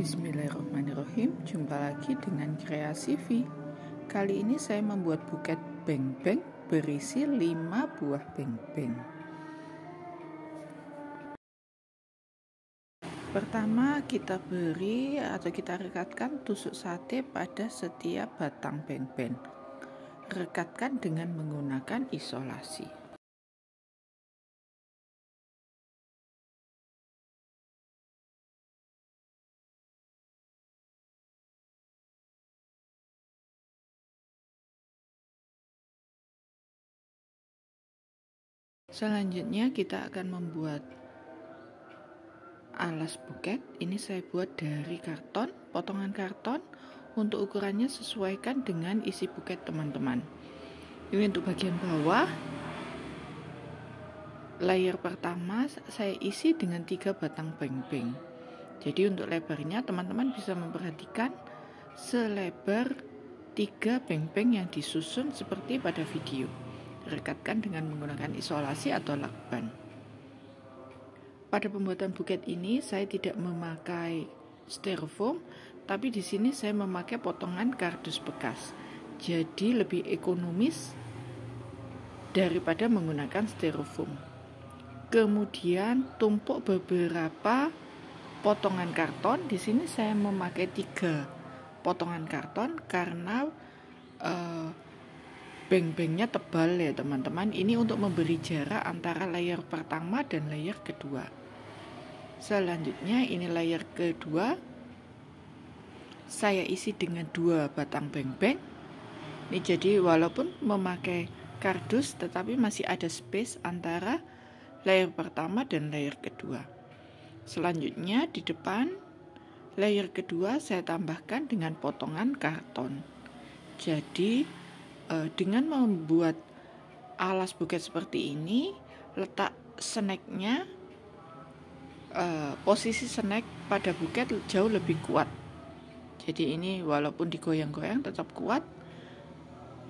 Bismillahirrahmanirrahim. Jumpa lagi dengan Kreasi V. Kali ini saya membuat buket beng-beng berisi 5 buah beng-beng. Pertama, kita beri atau kita rekatkan tusuk sate pada setiap batang beng-beng. Rekatkan dengan menggunakan isolasi. Selanjutnya kita akan membuat alas buket. Ini saya buat dari karton, potongan karton. Untuk ukurannya sesuaikan dengan isi buket teman-teman. Ini untuk bagian bawah. Layer pertama saya isi dengan 3 batang beng-beng. Jadi untuk lebarnya teman-teman bisa memperhatikan selebar 3 beng-beng yang disusun seperti pada video. Rekatkan dengan menggunakan isolasi atau lakban. Pada pembuatan buket ini saya tidak memakai styrofoam, tapi di sini saya memakai potongan kardus bekas. Jadi lebih ekonomis daripada menggunakan styrofoam. Kemudian tumpuk beberapa potongan karton. Di sini saya memakai 3 potongan karton karena beng-bengnya tebal ya teman-teman. Ini untuk memberi jarak antara layer pertama dan layer kedua. Selanjutnya ini layer kedua. Saya isi dengan 2 batang beng-beng. Ini jadi walaupun memakai kardus tetapi masih ada space antara layer pertama dan layer kedua. Selanjutnya di depan layer kedua saya tambahkan dengan potongan karton. Jadi dengan membuat alas buket seperti ini, letak snacknya, posisi snack pada buket jauh lebih kuat. Jadi ini walaupun digoyang-goyang tetap kuat.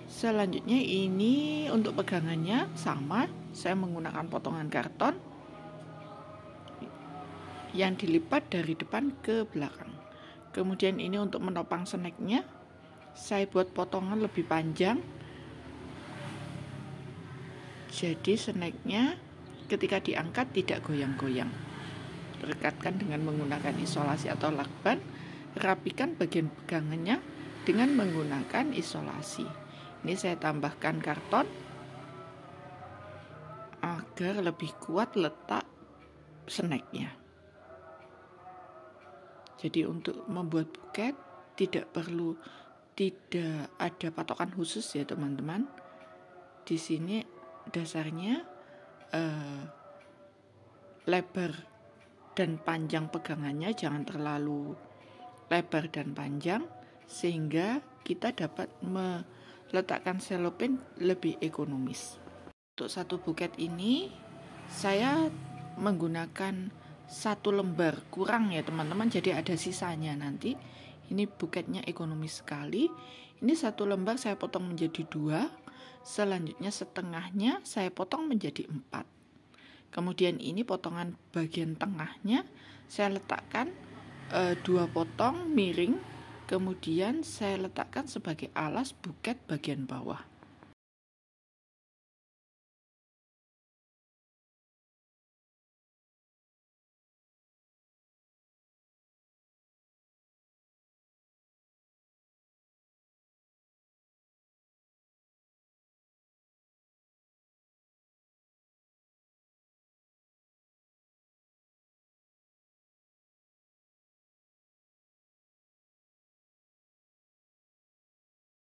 Selanjutnya ini untuk pegangannya sama, saya menggunakan potongan karton yang dilipat dari depan ke belakang. Kemudian ini untuk menopang snacknya, saya buat potongan lebih panjang. Jadi snacknya ketika diangkat tidak goyang-goyang. Rekatkan dengan menggunakan isolasi atau lakban. Rapikan bagian pegangannya dengan menggunakan isolasi. Ini saya tambahkan karton agar lebih kuat letak snacknya. Jadi untuk membuat buket tidak ada patokan khusus ya teman-teman. Di sini dasarnya lebar dan panjang pegangannya jangan terlalu lebar dan panjang sehingga kita dapat meletakkan selopin lebih ekonomis. Untuk satu buket ini saya menggunakan 1 lembar kurang ya teman-teman, jadi ada sisanya nanti. Ini buketnya ekonomis sekali. Ini 1 lembar saya potong menjadi 2. Selanjutnya setengahnya saya potong menjadi 4. Kemudian ini potongan bagian tengahnya saya letakkan 2 potong miring. Kemudian saya letakkan sebagai alas buket bagian bawah.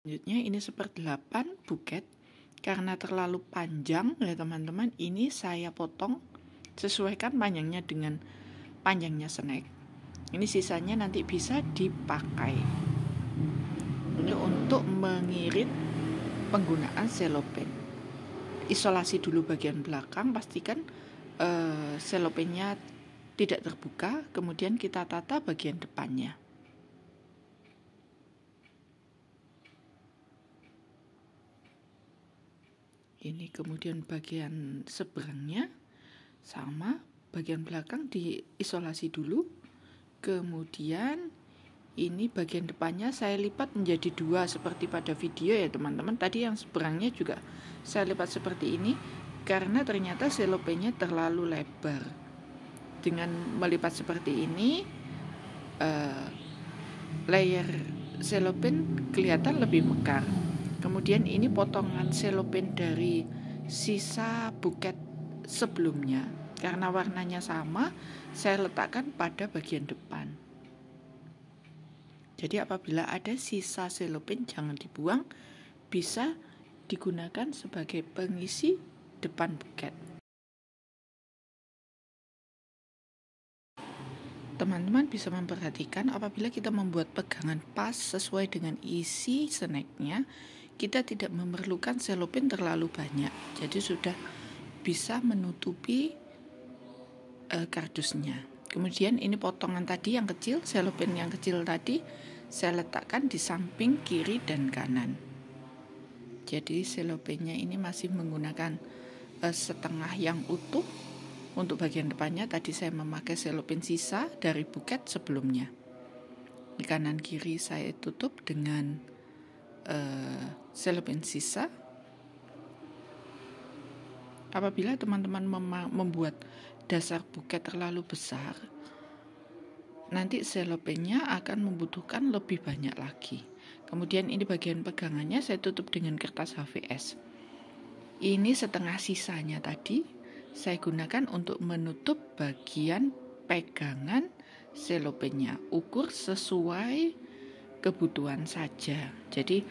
Selanjutnya ini 1/8 buket. Karena terlalu panjang ya teman-teman, ini saya potong sesuaikan panjangnya dengan panjangnya snack. Ini sisanya nanti bisa dipakai. Ini untuk mengirit penggunaan selopen. Isolasi dulu bagian belakang, pastikan selopennya tidak terbuka, kemudian kita tata bagian depannya. Ini kemudian bagian seberangnya sama, bagian belakang diisolasi dulu. Kemudian Ini bagian depannya saya lipat menjadi 2 seperti pada video ya teman-teman. Tadi yang seberangnya juga saya lipat seperti ini karena ternyata selopennya terlalu lebar. Dengan melipat seperti ini, layer selopen kelihatan lebih mekar. Kemudian ini potongan selopen dari sisa buket sebelumnya. Karena warnanya sama, saya letakkan pada bagian depan. Jadi apabila ada sisa selopen jangan dibuang, bisa digunakan sebagai pengisi depan buket. Teman-teman bisa memperhatikan apabila kita membuat pegangan pas sesuai dengan isi snacknya, kita tidak memerlukan selopen terlalu banyak. Jadi sudah bisa menutupi kardusnya. Kemudian ini potongan tadi yang kecil, selopen yang kecil tadi saya letakkan di samping kiri dan kanan. Jadi selopennya ini masih menggunakan setengah yang utuh. Untuk bagian depannya tadi saya memakai selopen sisa dari buket sebelumnya. Di kanan kiri saya tutup dengan selopen sisa. Apabila teman-teman membuat dasar buket terlalu besar, nanti selopennya akan membutuhkan lebih banyak lagi. Kemudian ini bagian pegangannya saya tutup dengan kertas HVS. Ini setengah sisanya tadi saya gunakan untuk menutup bagian pegangan selopennya. Ukur sesuai kebutuhan saja. Jadi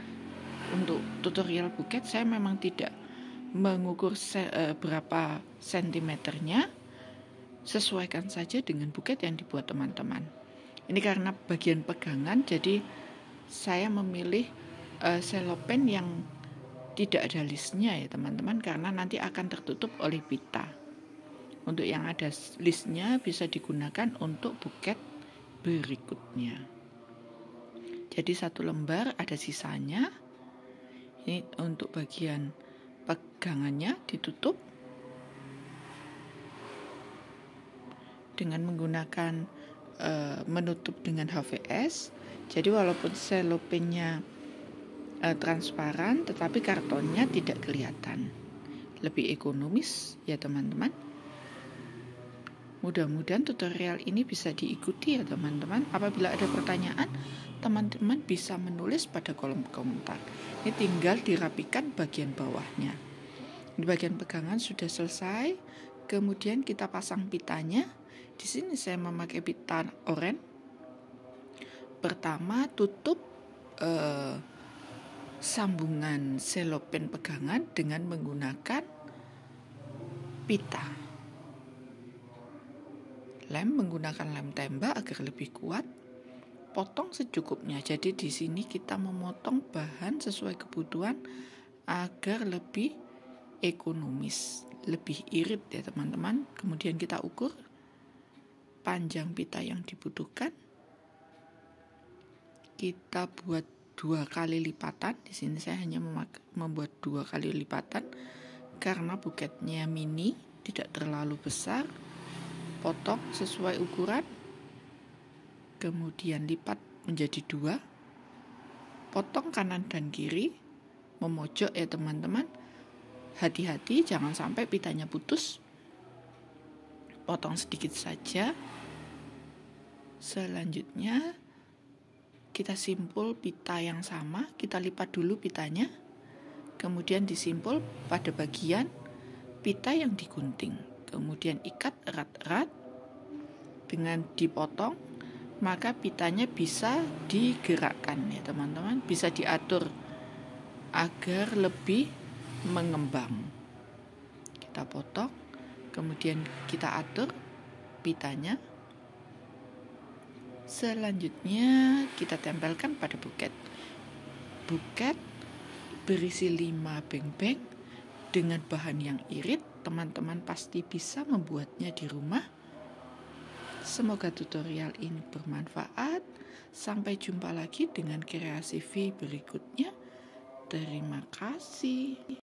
untuk tutorial buket saya memang tidak mengukur berapa sentimeternya, sesuaikan saja dengan buket yang dibuat teman-teman. Ini karena bagian pegangan, jadi saya memilih selopen yang tidak ada listnya ya teman-teman, karena nanti akan tertutup oleh pita. Untuk yang ada listnya bisa digunakan untuk buket berikutnya. Jadi satu lembar ada sisanya. Ini untuk bagian pegangannya ditutup dengan menggunakan menutup dengan HVS. Jadi walaupun selopennya transparan, tetapi kartonnya tidak kelihatan. Lebih ekonomis ya teman-teman. Mudah-mudahan tutorial ini bisa diikuti ya teman-teman. Apabila ada pertanyaan, teman-teman bisa menulis pada kolom komentar. Ini tinggal dirapikan bagian bawahnya. Di bagian pegangan sudah selesai. Kemudian kita pasang pitanya. Di sini saya memakai pita oranye. Pertama tutup sambungan selopen pegangan dengan menggunakan pita. Menggunakan lem tembak agar lebih kuat. Potong secukupnya. Jadi di sini kita memotong bahan sesuai kebutuhan agar lebih ekonomis, lebih irit ya teman-teman. Kemudian kita ukur panjang pita yang dibutuhkan. Kita buat 2 kali lipatan. Di sini saya hanya membuat 2 kali lipatan karena buketnya mini, tidak terlalu besar. Potong sesuai ukuran, kemudian lipat menjadi 2, potong kanan dan kiri, memojok ya teman-teman. Hati-hati jangan sampai pitanya putus. Potong sedikit saja. Selanjutnya kita simpul pita yang sama, kita lipat dulu pitanya, kemudian disimpul pada bagian pita yang digunting. Kemudian ikat erat-erat. Dengan dipotong, maka pitanya bisa digerakkan ya teman-teman, bisa diatur agar lebih mengembang. Kita potong, kemudian kita atur pitanya. Selanjutnya kita tempelkan pada buket. Buket berisi 5 beng-beng dengan bahan yang irit. Teman-teman pasti bisa membuatnya di rumah. Semoga tutorial ini bermanfaat. Sampai jumpa lagi dengan kreasi V berikutnya. Terima kasih.